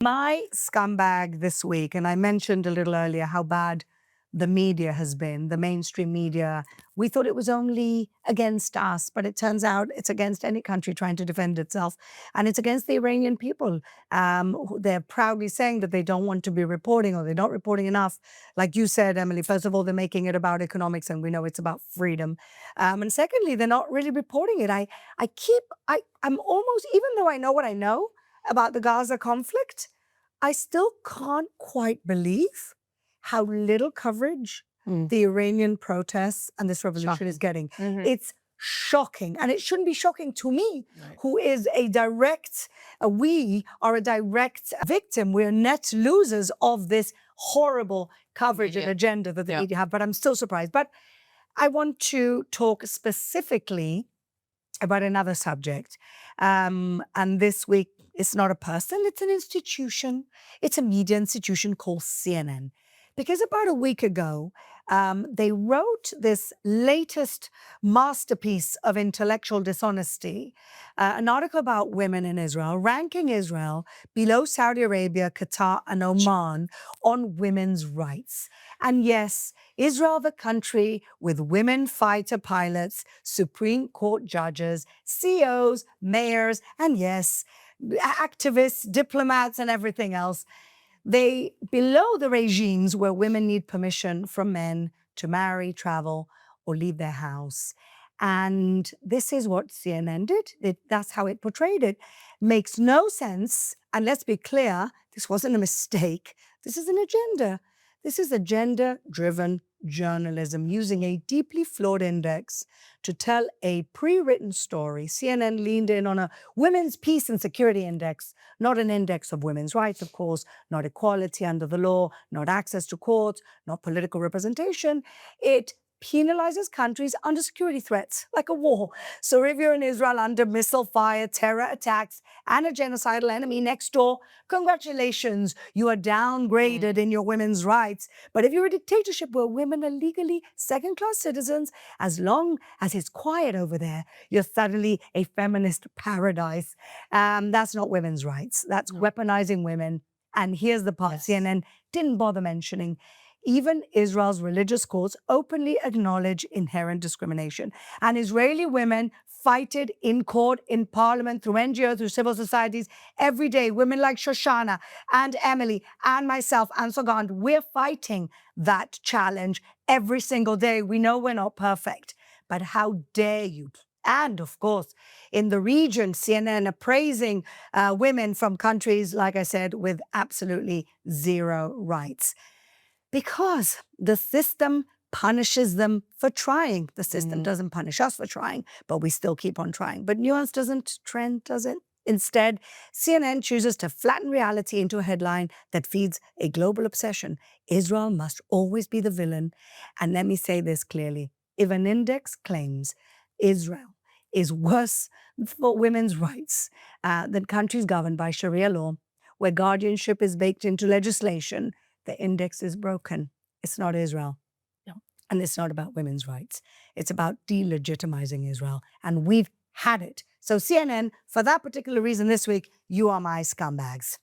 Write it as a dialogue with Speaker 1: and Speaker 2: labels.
Speaker 1: My scumbag this week, and I mentioned a little earlier how bad the media has been, the mainstream media. We thought it was only against us, but it turns out it's against any country trying to defend itself. And it's against the Iranian people. They're proudly saying that they don't want to be reporting or they're not reporting enough. Like you said, Emily, first of all, they're making it about economics and we know it's about freedom. And secondly, they're not really reporting it. I'm almost, even though I know what I know about the Gaza conflict, I still can't quite believe how little coverage the Iranian protests and this revolution is getting. It's shocking. And it shouldn't be shocking to me, who is we are a direct victim. We're net losers of this horrible coverage and agenda that the media have. But I'm still surprised. But I want to talk specifically about another subject. And this week, it's not a person, it's an institution. It's a media institution called CNN. Because about a week ago, they wrote this latest masterpiece of intellectual dishonesty, an article about women in Israel, ranking Israel below Saudi Arabia, Qatar, and Oman on women's rights. And yes, Israel, the country with women fighter pilots, Supreme Court judges, CEOs, mayors, and yes, activists, diplomats, and everything else. They below the regimes where women need permission from men to marry, travel, or leave their house. And this is what CNN did. That's how it portrayed it. Makes no sense. And let's be clear, this wasn't a mistake. This is an agenda. This is agenda-driven journalism using a deeply flawed index to tell a pre-written story. CNN leaned in on a women's peace and security index, not an index of women's rights, of course, not equality under the law, not access to courts, not political representation. It penalizes countries under security threats, like a war. So if you're in Israel under missile fire, terror attacks, and a genocidal enemy next door, congratulations, you are downgraded in your women's rights. But if you're a dictatorship where women are legally second-class citizens, as long as it's quiet over there, you're suddenly a feminist paradise. That's not women's rights. That's weaponizing women. And here's the part CNN didn't bother mentioning. Even Israel's religious courts openly acknowledge inherent discrimination. And Israeli women fight it in court, in parliament, through NGOs, through civil societies, every day. Women like Shoshana and Emily and myself and Sogand, we're fighting that challenge every single day. We know we're not perfect, but how dare you? And of course, in the region, CNN are praising women from countries, like I said, with absolutely zero rights. Because the system punishes them for trying. The system doesn't punish us for trying, but we still keep on trying. But nuance doesn't trend, does it? Instead, CNN chooses to flatten reality into a headline that feeds a global obsession. Israel must always be the villain. And let me say this clearly. If an index claims Israel is worse for women's rights than countries governed by Sharia law, where guardianship is baked into legislation, the index is broken. It's not Israel. No. And it's not about women's rights. It's about delegitimizing Israel. And we've had it. So CNN, for that particular reason this week, you are my scumbags.